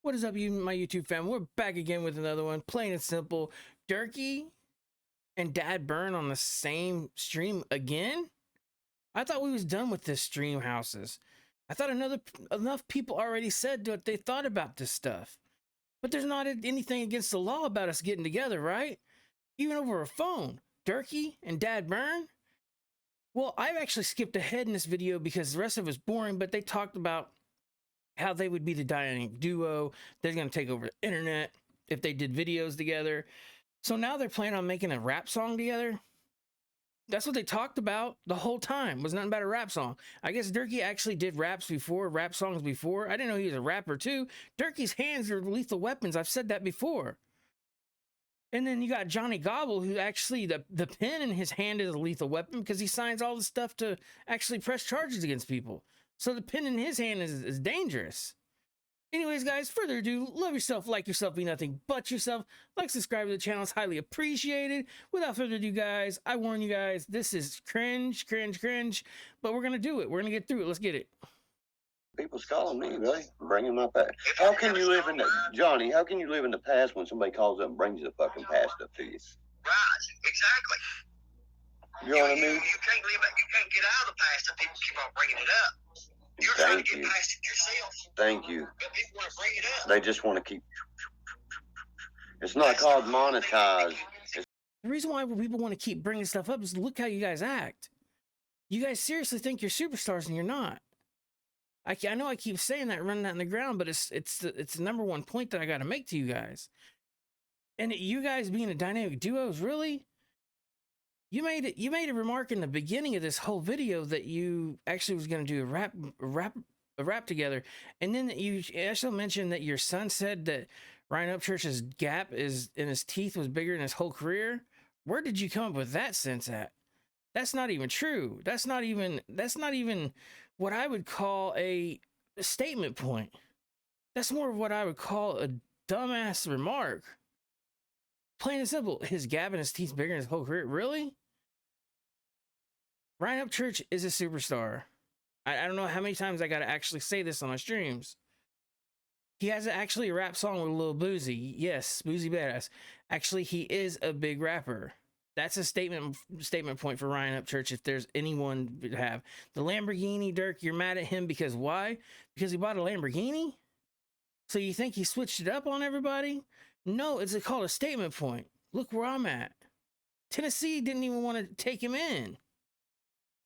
What is up, my YouTube fam? We're back again with another one, plain and simple. Derkie and Dagburn on the same stream again? I thought we was done with this stream houses. I thought enough people already said what they thought about this stuff. But there's not anything against the law about us getting together, right? Even over a phone. Derkie and Dagburn? Well, I've actually skipped ahead in this video because the rest of it was boring, but they talked about how they would be the dynamic duo. They're going to take over the internet if they did videos together. So now they're planning on making a rap song together. That's what they talked about the whole time. It was nothing about a rap song. I guess Derkie actually did rap songs before. I didn't know he was a rapper too. Derkie's hands are lethal weapons. I've said that before. And then you got Johnny Goble, who actually, the pen in his hand is a lethal weapon because he signs all the stuff to actually press charges against people. So the pen in his hand is dangerous. Anyways, guys, further ado, love yourself, like yourself, be nothing but yourself. Like, subscribe to the channel, it's highly appreciated. Without further ado, guys, I warn you guys, this is cringe, but we're going to do it. We're going to get through it. Let's get it. People's calling me, really, bringing my past. How can you live in the, Johnny, how can you live in the past when somebody calls up and brings the fucking past up to you? Right, exactly. You know what I mean? You can't live it. You can't get out of the past if people keep on bringing it up. You're trying to get past it yourself. Thank you. But people want to bring it up. They just want to keep. It's not called monetize. The reason why people want to keep bringing stuff up is look how you guys act. You guys seriously think you're superstars and you're not. I know I keep saying that, running that in the ground, but it's the number one point that I got to make to you guys. And you guys being a dynamic duo is really. You made a remark in the beginning of this whole video that you actually was going to do a rap together, and then you also mentioned that your son said that Ryan Upchurch's gap is in his teeth was bigger than his whole career. Where did you come up with that sense at? That's not even true. That's not even what I would call a statement point. That's more of what I would call a dumbass remark. Plain and simple, his gap in his teeth bigger than his whole career. Really? Ryan Upchurch is a superstar. I don't know how many times I got to actually say this on my streams. He has actually a rap song with Lil Boozy. Yes, Boozy Badass. Actually, he is a big rapper. That's a statement point for Ryan Upchurch if there's anyone to have. The Lamborghini, Dirk, you're mad at him because why? Because he bought a Lamborghini? So you think he switched it up on everybody? No, it's called a statement point. Look where I'm at. Tennessee didn't even want to take him in.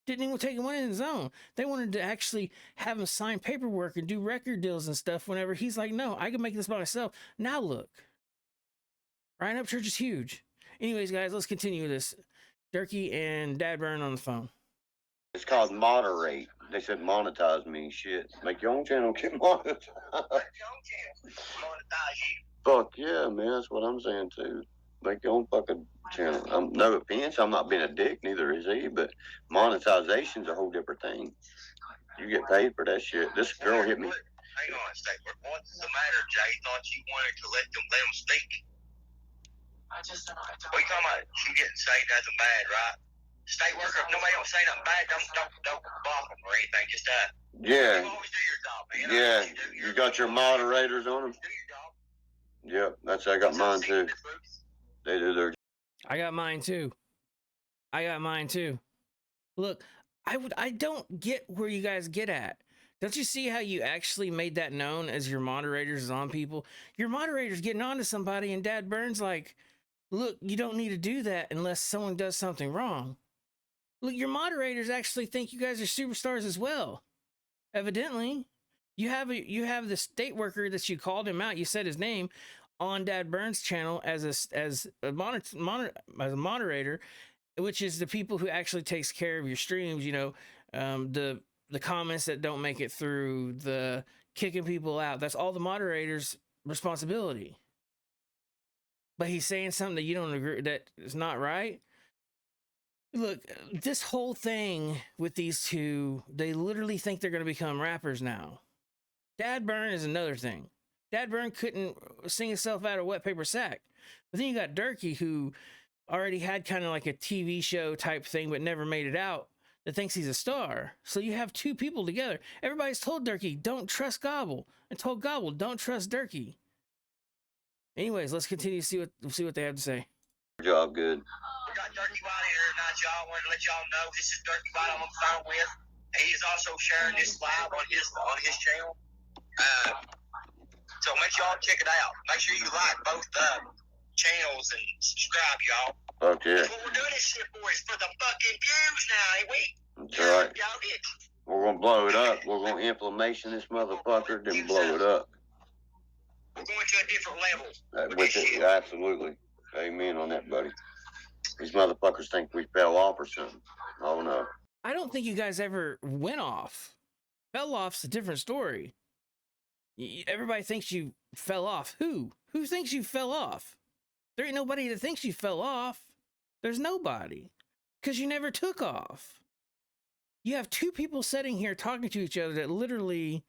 Didn't even take him in his own. They wanted to actually have him sign paperwork and do record deals and stuff whenever he's like, no, I can make this by myself. Now look. Ryan Upchurch is huge. Anyways, guys, let's continue this. Derkie and Dagburn on the phone. It's called moderate. They said monetize me. Shit. Make your own channel get monetized. Make your own channel. Monetize you. Fuck yeah, man. That's what I'm saying too. Make your own fucking channel. No offense, I'm not being a dick, neither is he, but monetization's a whole different thing. You get paid for that shit. This girl hit me. Hang on a second. What's the matter, Jay? Thought you wanted to let them speak. What are you talking about? You getting saved nothing bad, right? State worker, if nobody don't say nothing bad, don't block them or anything, just Yeah. You always do your job, man. Yeah. You got your moderators on them? Do your job. Yep, I got mine too. They do their. I got mine too. Look, I don't get where you guys get at. Don't you see how you actually made that known as your moderators is on people? Your moderators getting on to somebody and Dagbur's like, look, you don't need to do that unless someone does something wrong. Look, your moderators actually think you guys are superstars as well. Evidently, you have the state worker that you called him out. You said his name on Dagburn's channel as a moderator, which is the people who actually takes care of your streams. You know, the comments that don't make it through, the kicking people out. That's all the moderator's responsibility. But he's saying something that you don't agree that is not right. Look, this whole thing with these two, they literally think they're going to become rappers now. Dagburn is another thing. Dagburn couldn't sing himself out of wet paper sack. But then you got Derkie, who already had kind of like a TV show type thing, but never made it out. that thinks he's a star. So you have two people together. Everybody's told Derkie, don't trust Goble, and told Goble, don't trust Derkie. Anyways, let's continue to see what they have to say. Job good. We got Derkie White here tonight, y'all. Wanted to let y'all know this is Derkie White I'm on the phone with. He is also sharing this live on his channel. So make sure y'all check it out. Make sure you like both channels and subscribe, y'all. Fuck yeah. That's what we're doing this shit for, is for the fucking views now, ain't we? That's right. Y'all get. We're gonna blow it up. We're gonna inflammation this motherfucker, then blow it up. We're going to a different level. With this shit. Absolutely. Amen on that, buddy. These motherfuckers think we fell off or something. Oh no. I don't think you guys ever went off. Fell off's a different story. Everybody thinks you fell off. Who? Who thinks you fell off? There ain't nobody that thinks you fell off. There's nobody. Because you never took off. You have two people sitting here talking to each other that literally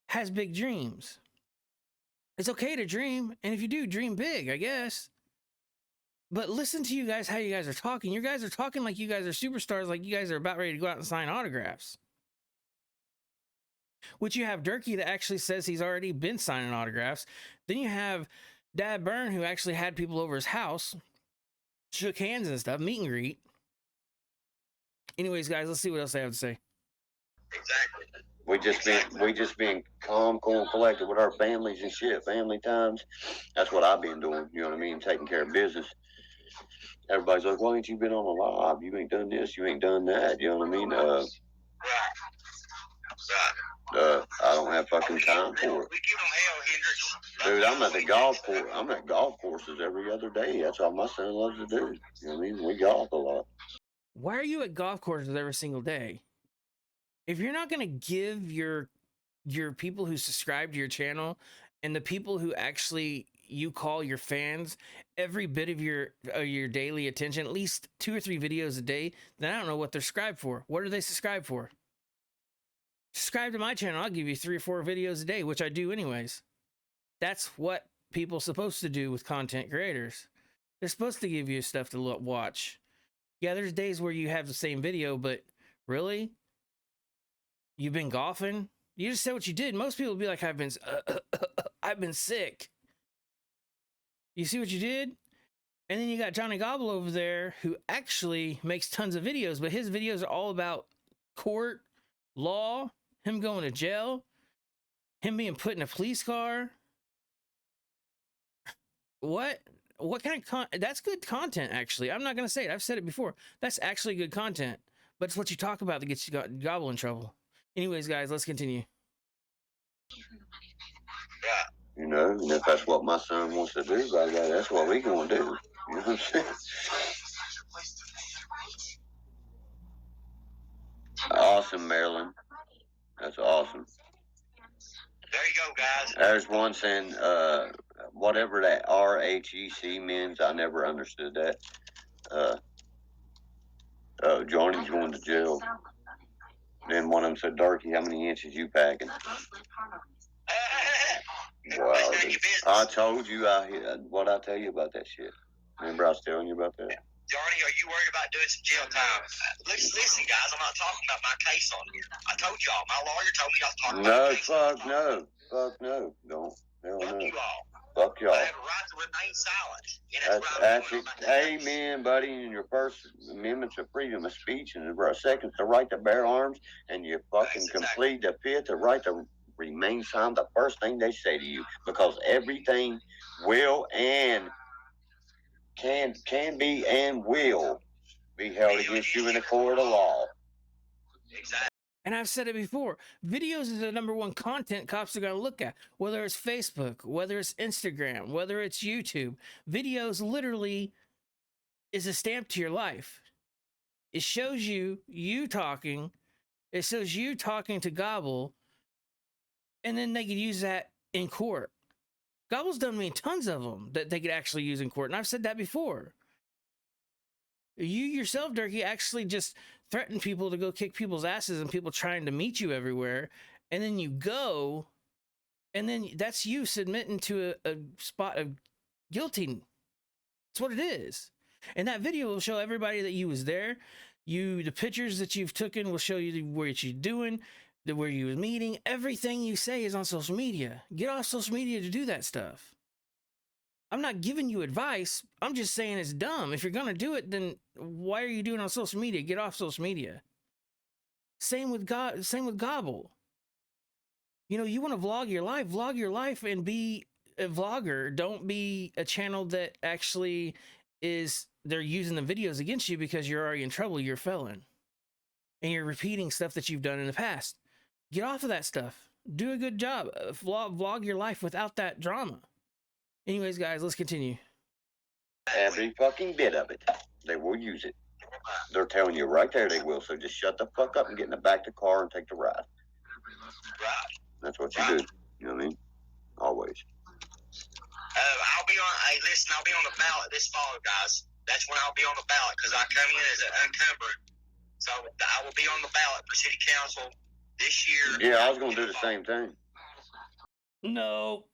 has big dreams. It's okay to dream, and if you do, dream big, I guess. But listen to you guys, how you guys are talking. You guys are talking like you guys are superstars, like you guys are about ready to go out and sign autographs. Which you have Derkie that actually says he's already been signing autographs. Then you have Dagburn, who actually had people over his house, shook hands and stuff, meet and greet. Anyways, guys, let's see what else they have to say. Exactly. We just being calm, cool, and collected with our families and shit, family times. That's what I've been doing, you know what I mean? Taking care of business. Everybody's like, why ain't you been on a live? You ain't done this, you ain't done that, you know what I mean? I don't have fucking time for it. We give them hell, Hendrix. Dude, I'm at the golf course. I'm at golf courses every other day. That's all my son loves to do. You know what I mean? We golf a lot. Why are you at golf courses every single day? If you're not going to give your people who subscribe to your channel and the people who actually you call your fans every bit of your daily attention, at least 2 or 3 videos a day, then I don't know what they're subscribed for. What are they subscribed for? Subscribe to my channel. I'll give you 3 or 4 videos a day, which I do anyways. That's what people are supposed to do with content creators. They're supposed to give you stuff to watch. Yeah, there's days where you have the same video, but really? You've been golfing? You just said what you did. Most people will be like, I've been sick. You see what you did? And then you got Johnny Goble over there who actually makes tons of videos, but his videos are all about court, law, him going to jail, him being put in a police car. What kind of that's good content, actually. I'm not going to say it. I've said it before. That's actually good content, but it's what you talk about that gets you Goble in trouble. Anyways, guys, let's continue. Yeah. You know, and if that's what my son wants to do, by that, that's what we gonna do. You know what I'm saying? Awesome, Marilyn. That's awesome. There you go, guys. There's one saying, whatever that RHEC means, I never understood that. Johnny's going to jail. Then one of them said, Derkie, how many inches you packing? Wow, I told you what I tell you about that shit. Remember I was telling you about that? Johnny, are you worried about doing some jail time? Listen, guys, I'm not talking about my case on here. I told y'all, my lawyer told me I was talking about my case. Fuck no. Don't. Hell Fuck no. you all. Fuck y'all. I have a right to remain silent. That's it. Amen, buddy. And your First Amendment's a freedom of speech, and the second, the right to bear arms, and you fucking complete the 5th, the right to remain silent. The first thing they say to you, because everything will and can be and will be held against you in a court of law. Exactly. And I've said it before, videos is the #1 content cops are going to look at, whether it's Facebook, whether it's Instagram, whether it's YouTube. Videos literally is a stamp to your life. It shows you talking. It shows you talking to Goble, and then they could use that in court. Goble's done me tons of them that they could actually use in court, and I've said that before. You yourself, Derkie, actually just threaten people to go kick people's asses and people trying to meet you everywhere, and then you go, and then that's you submitting to a spot of guilty. That's what it is. And that video will show everybody that you was there. The pictures that you've taken will show you where you're doing, where you was meeting. Everything you say is on social media. Get off social media to do that stuff. I'm not giving you advice. I'm just saying it's dumb. If you're gonna do it, then why are you doing it on social media? Get off social media. Same with Goble. You know, you want to vlog your life and be a vlogger. Don't be a channel that actually they're using the videos against you because you're already in trouble. You're a felon. And you're repeating stuff that you've done in the past. Get off of that stuff. Do a good job. Vlog your life without that drama. Anyways, guys, let's continue. Every fucking bit of it. They will use it. They're telling you right there they will. So just shut the fuck up and get in the back of the car and take the ride. Right. That's what you do. You know what I mean? Always. I'll be on. Hey, listen, I'll be on the ballot this fall, guys. That's when I'll be on the ballot because I come in as an unencumbered. So I will be on the ballot for city council this year. Yeah, I was gonna do the same thing. No.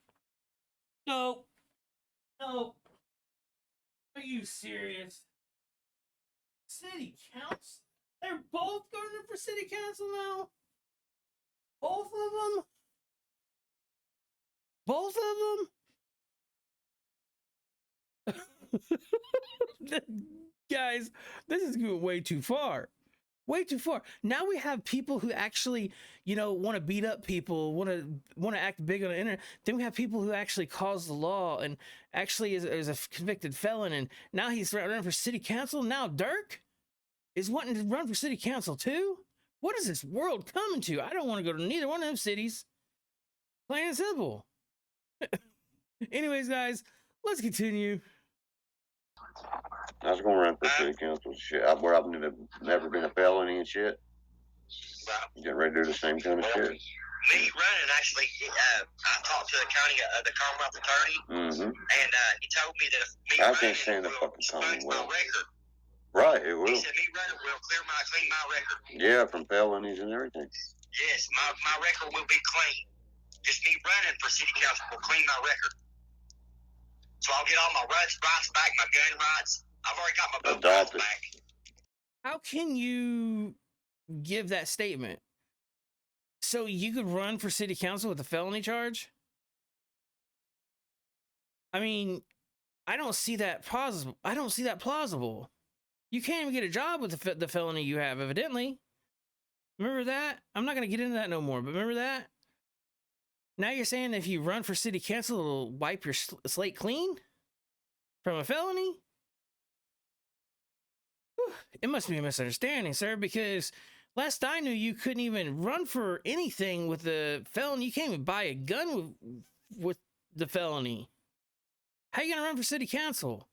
Are you serious? City council? They're both going for city council now? Both of them? Guys, this is going way too far. Way too far. Now we have people who actually, want to beat up people, want to act big on the internet. Then we have people who actually cause the law and actually is a convicted felon. And now he's running for city council. Now Dirk is wanting to run for city council too. What is this world coming to? I don't want to go to neither one of them cities. Plain and simple. Anyways, guys, let's continue. I was gonna run for city council shit. Where I've never been a felony and shit. Getting ready to do the same kind of shit. Me running, actually, I talked to the Commonwealth attorney, and he told me that if me I running can't stand the will fucking expunge my Commonwealth. record. Right, it will. He said me running will clean my record. Yeah, from felonies and everything. Yes, my record will be clean. Just me running for city council will clean my record. So I'll get all my rights back, my gun rights. I've already got my boat rights back. How can you give that statement? So you could run for city council with a felony charge? I mean, I don't see that plausible. You can't even get a job with the felony you have, evidently. Remember that? I'm not going to get into that no more, but remember that? Now you're saying if you run for city council, it'll wipe your slate clean from a felony? Whew, it must be a misunderstanding, sir, because last I knew, you couldn't even run for anything with the felony. You can't even buy a gun with the felony. How you going to run for city council?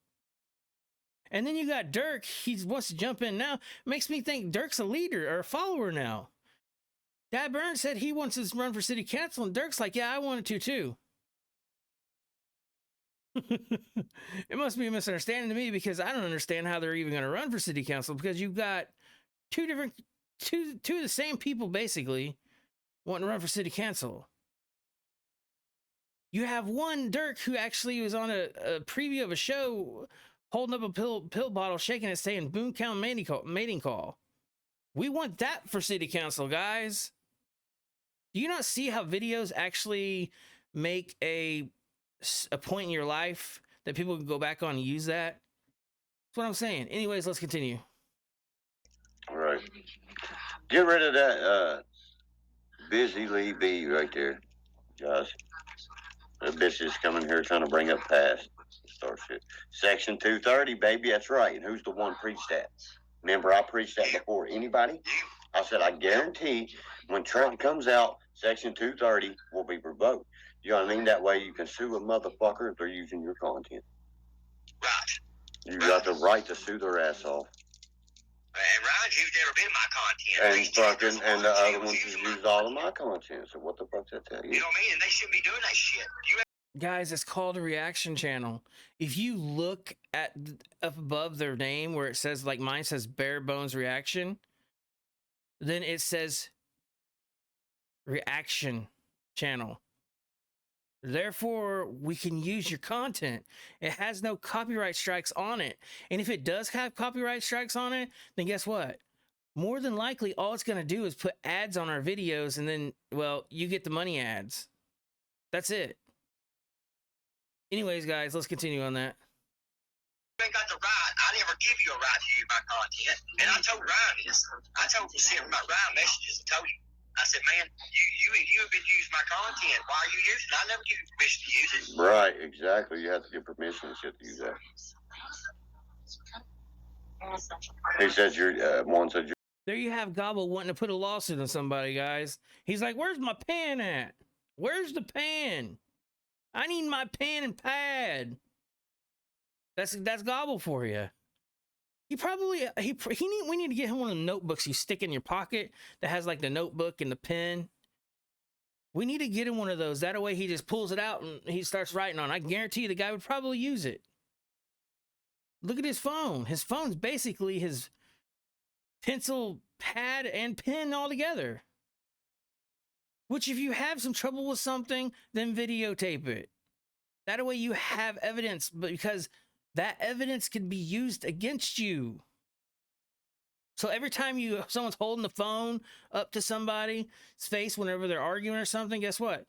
And then you got Dirk. He wants to jump in now. Makes me think Dirk's a leader or a follower now. Dagburn said he wants to run for city council, and Dirk's like, yeah, I wanted to too. It must be a misunderstanding to me because I don't understand how they're even going to run for city council, because you've got two of the same people basically wanting to run for city council. You have one Dirk who actually was on a preview of a show holding up a pill bottle, shaking it, saying Boomtown mating call. We want that for city council, guys. Do you not see how videos actually make a point in your life that people can go back on and use that? That's what I'm saying. Anyways, let's continue. All right. Get rid of that Busy Lee B right there, guys. That bitch is coming here trying to bring up past start shit. Section 230, baby, that's right. And who's the one preached that? Remember, I preached that before anybody. I said, I guarantee when Trump comes out, Section 230 will be revoked. You know what I mean? That way you can sue a motherfucker if they're using your content. Right. You got the right to sue their ass off. And Ryan, you've never been my content. And the other ones use all of my content. So what the fuck's that tell you? You know what I mean? And they shouldn't be doing that shit. Guys, it's called a reaction channel. If you look at up above their name where it says, like mine says bare bones reaction, then it says reaction channel. Therefore, we can use your content. It has no copyright strikes on it. And if it does have copyright strikes on it, then guess what? more than likely all it's going to do is put ads on our videos, and then, well, you get the money ads. That's it. Anyways, guys, let's continue on that. You ain't got the right. I never give you a right to use my content. And I told Ryan this. I told you sent my Ryan messages and told you. I said, man, you have been using my content. Why are you using it? I never give you permission to use it. Right, exactly. You have to get permission and shit to use that. He says one said you're. There you have Goble wanting to put a lawsuit on somebody, guys. He's like, where's my pen at? Where's the pen? I need my pen and pad. That's Goble for you. We need to get him one of the notebooks you stick in your pocket that has like the notebook and the pen. We need to get him one of those. That way he just pulls it out and he starts writing on it. I guarantee you the guy would probably use it. Look at his phone. His phone's basically his pencil, pad, and pen all together. Which, if you have some trouble with something, then videotape it. That way you have evidence, but because that evidence can be used against you. So every time someone's holding the phone up to somebody's face whenever they're arguing or something, guess what?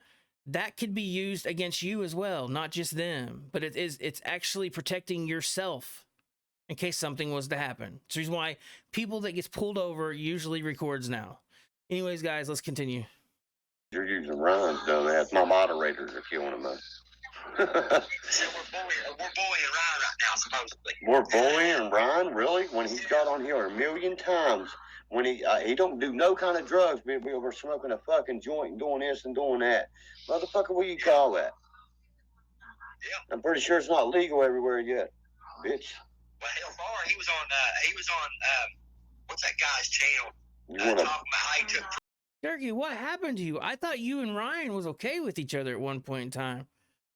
That could be used against you as well, not just them. But it's actually protecting yourself in case something was to happen. It's the reason why people that gets pulled over usually records now. Anyways, guys, let's continue. You're using Ryan's dumbass. My moderators are killing him. So we're bullying Ryan right now, supposedly. We're bullying Ryan, really? When he's got on here a million times, when he don't do no kind of drugs, we were smoking a fucking joint and doing this and doing that. Motherfucker, what do you call that? Yeah. I'm pretty sure it's not legal everywhere yet, bitch. Well, hell, far he was on what's that guy's channel? You Talking about how he took. Derkie, what happened to you? I thought you and Ryan was okay with each other at one point in time.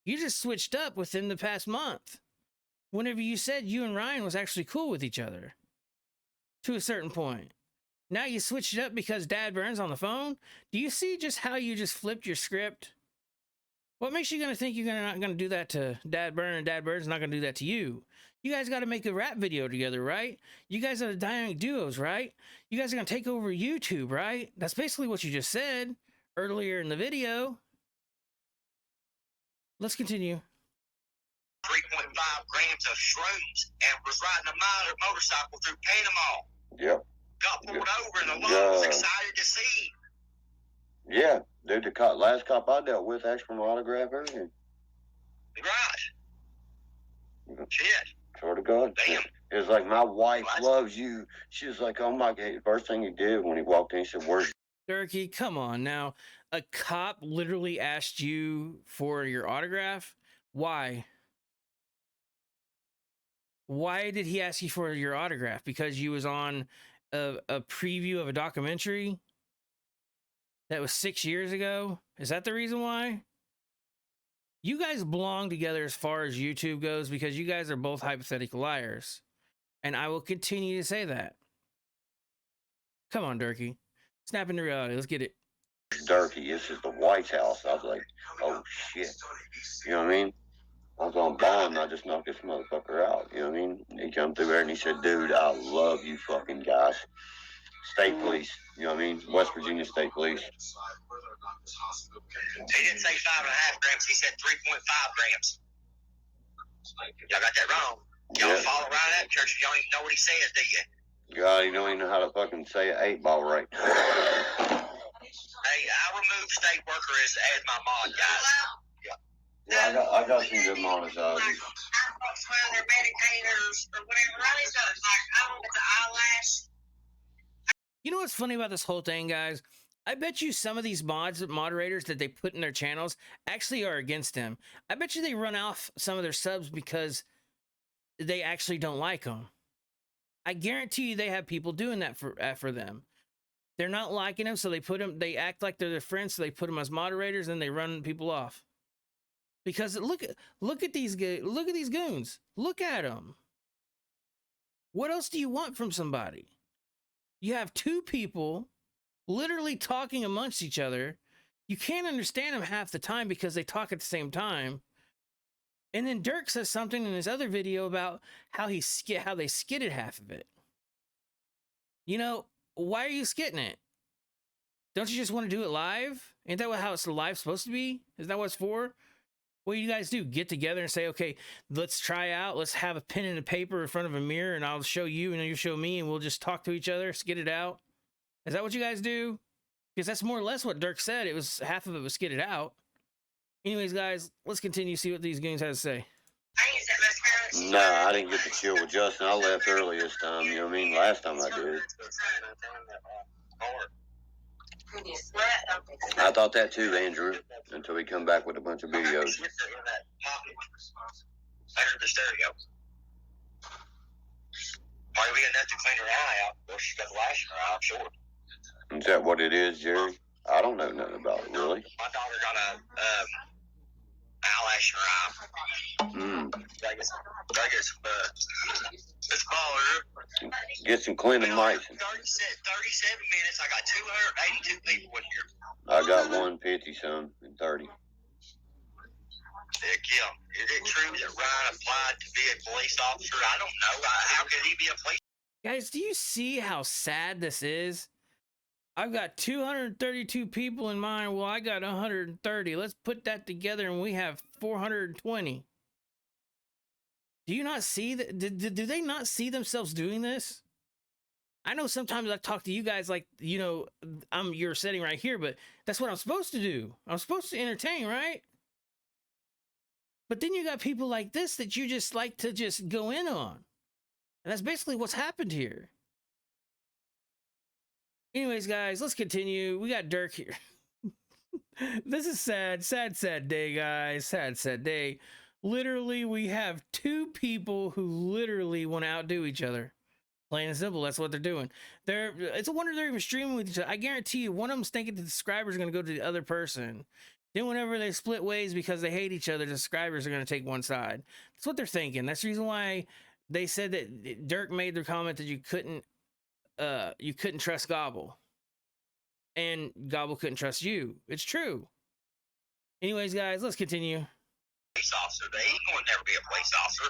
You just switched up within the past month. Whenever you said you and Ryan was actually cool with each other. To a certain point. Now you switched it up because Dagbur's on the phone? Do you see just how you just flipped your script? What makes you gonna think you're not gonna do that to Dagburn and Dagbur's not gonna do that to you? You guys gotta make a rap video together, right? You guys are the dynamic duos, right? You guys are gonna take over YouTube, right? That's basically what you just said earlier in the video. Let's continue. 3.5 grams of shrooms and was riding a motorcycle through Panama. Yep. Got pulled over and the law was excited to see. Yeah, dude, the last cop I dealt with asked for an autograph, everything. Right. Shit. Swear to God. Damn. It was like, my wife loves you. She was like, oh my God. First thing he did when he walked in, he said, where's Derkie, come on now. A cop literally asked you for your autograph? Why? Why did he ask you for your autograph? Because you was on a preview of a documentary that was 6 years ago? Is that the reason why? You guys belong together as far as YouTube goes because you guys are both hypothetical liars. And I will continue to say that. Come on, Derkie. Snap into reality. Let's get it. Derkie? This is the White House. I was like, oh shit. You know what I mean? I was on bond and I just knocked this motherfucker out. You know what I mean? He come through there and he said, dude, I love you fucking guys. State police. You know what I mean? West Virginia State Police. He didn't say 5.5 grams. He said 3.5 grams. Y'all got that wrong. Y'all follow around that church. Y'all don't even know what he says, do you? God, you don't even know how to fucking say an 8-ball right. Hey, I removed state worker as my mod, guys. Yeah, I got some good monitors. They're medicators or whatever. Riley's got I don't know if it's an eyelash. You know what's funny about this whole thing, guys? I bet you some of these moderators that they put in their channels actually are against him. I bet you they run off some of their subs because they actually don't like them. I guarantee you they have people doing that for them. They're not liking them, so they act like they're their friends, so they put them as moderators and they run people off. Because look at these goons. Look at them. What else do you want from somebody? You have two people literally talking amongst each other. You can't understand them half the time because they talk at the same time. And then Dirk says something in his other video about how they skidded half of it. You know, why are you skitting it? Don't you just want to do it live? Ain't that how it's live supposed to be? Is that what it's for? What do you guys do? Get together and say, okay, let's try out. Let's have a pen and a paper in front of a mirror, and I'll show you, and then you show me, and we'll just talk to each other, skit it out. Is that what you guys do? Because that's more or less what Dirk said. It was half of it was skit it out. Anyways, guys, let's continue to see what these games have to say. Nah, I didn't get to chill with Justin. I left early this time. You know what I mean? Last time I did. I thought that too, Andrew, until we come back with a bunch of videos. Under the stereo. Probably we got enough to clean her eye out. Or she's got the lash in her eye, I'm sure. Is that what it is, Jerry? I don't know nothing about it, really. My daughter got a eyelash in her eye. It's baller. Get some clindamycin. 37 minutes. I got 282 people in here. I got 150 some and 30. Heck yeah. Is it true that Ryan applied to be a police officer? I don't know. How could he be a police? Guys, do you see how sad this is? I've got 232 people in mine. Well, I got 130. Let's put that together and we have 420. Do you not see that? Do they not see themselves doing this? I know sometimes I talk to you guys like, you know, you're sitting right here, but that's what I'm supposed to do. I'm supposed to entertain, right? But then you got people like this that you just like to just go in on. And that's basically what's happened here. Anyways, guys, let's continue. We got Dirk here. This is sad day, guys. Sad day. Literally, we have two people who literally want to outdo each other. Plain and simple, that's what they're doing. It's a wonder they're even streaming with each other. I guarantee you, one of them's thinking the subscribers are going to go to the other person. Then whenever they split ways because they hate each other, the subscribers are going to take one side. That's what they're thinking. That's the reason why they said that Dirk made their comment that you couldn't trust Goble. And Goble couldn't trust you. It's true. Anyways, guys, let's continue. Police officer. They ain't going to never be a police officer.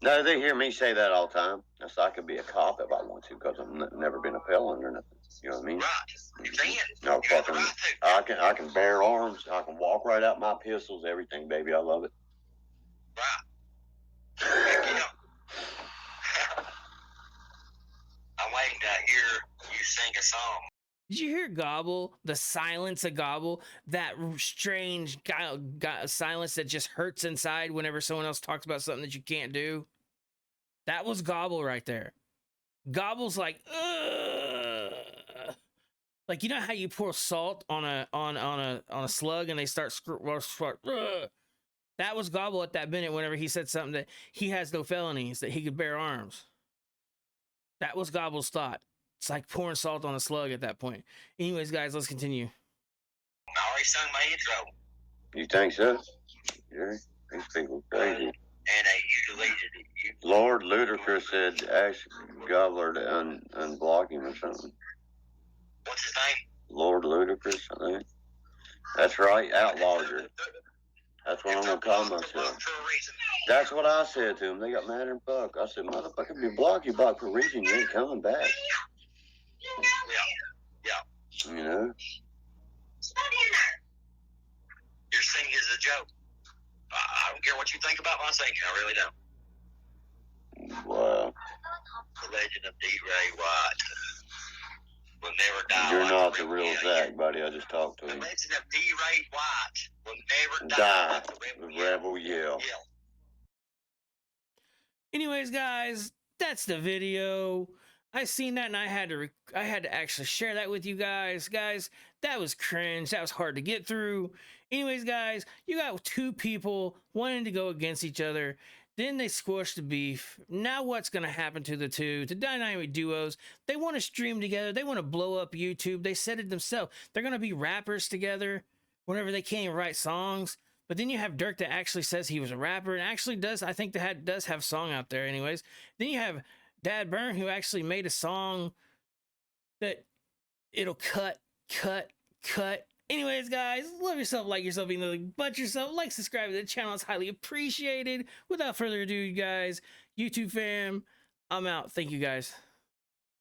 No, they hear me say that all the time. So I could be a cop if I want to, because I've never been a felon or nothing. You know what I mean? Right. You can. No, You got the fucking, right to. I can bear arms. I can walk right out my pistols, everything, baby. I love it. Right. Heck yeah. I'm waiting to hear you sing a song. Did you hear Goble? The silence of Goble? That strange silence that just hurts inside whenever someone else talks about something that you can't do? That was Goble right there. Goble's like, ugh. Like, you know how you pour salt on a slug and they start that was Goble at that minute whenever he said something that he has no felonies, that he could bear arms. That was Goble's thought. It's like pouring salt on a slug at that point. Anyways, guys, let's continue. I already sung my intro. You think so? Jerry? These people crazy. And you deleted it. Lord Ludacris said ask Gobbler to unblock him or something. What's his name? Lord Ludacris, I think. That's right, outlawger. That's what I'm going to call myself. For a reason. That's what I said to him. They got mad and fuck. I said, motherfucker, if you block for a reason, you ain't coming back. Yeah. You know? Your singing is a joke. I don't care what you think about my singing. I really don't. Wow. The legend of D. Ray White will never die. You're like not the real Zach, buddy. I just talked to The him. legend of D. Ray White will never die. Die. Like the Rebel yell. Anyways, guys, that's the video. I seen that and I had to actually share that with you guys. Guys, that was cringe. That was hard to get through. Anyways, guys, you got two people wanting to go against each other. Then they squashed the beef. Now what's going to happen to the two, to dynamic duos? They want to stream together. They want to blow up YouTube. They said it themselves. They're going to be rappers together whenever they can't even write songs. But then you have Dirk that actually says he was a rapper and actually does, I think that does have a song out there anyways. Then you have Dagburn who actually made a song that it'll cut. Anyways, guys, love yourself, like yourself, even though but yourself, like, subscribe to the channel. It's highly appreciated. Without further ado, guys, YouTube fam, I'm out. Thank you, guys.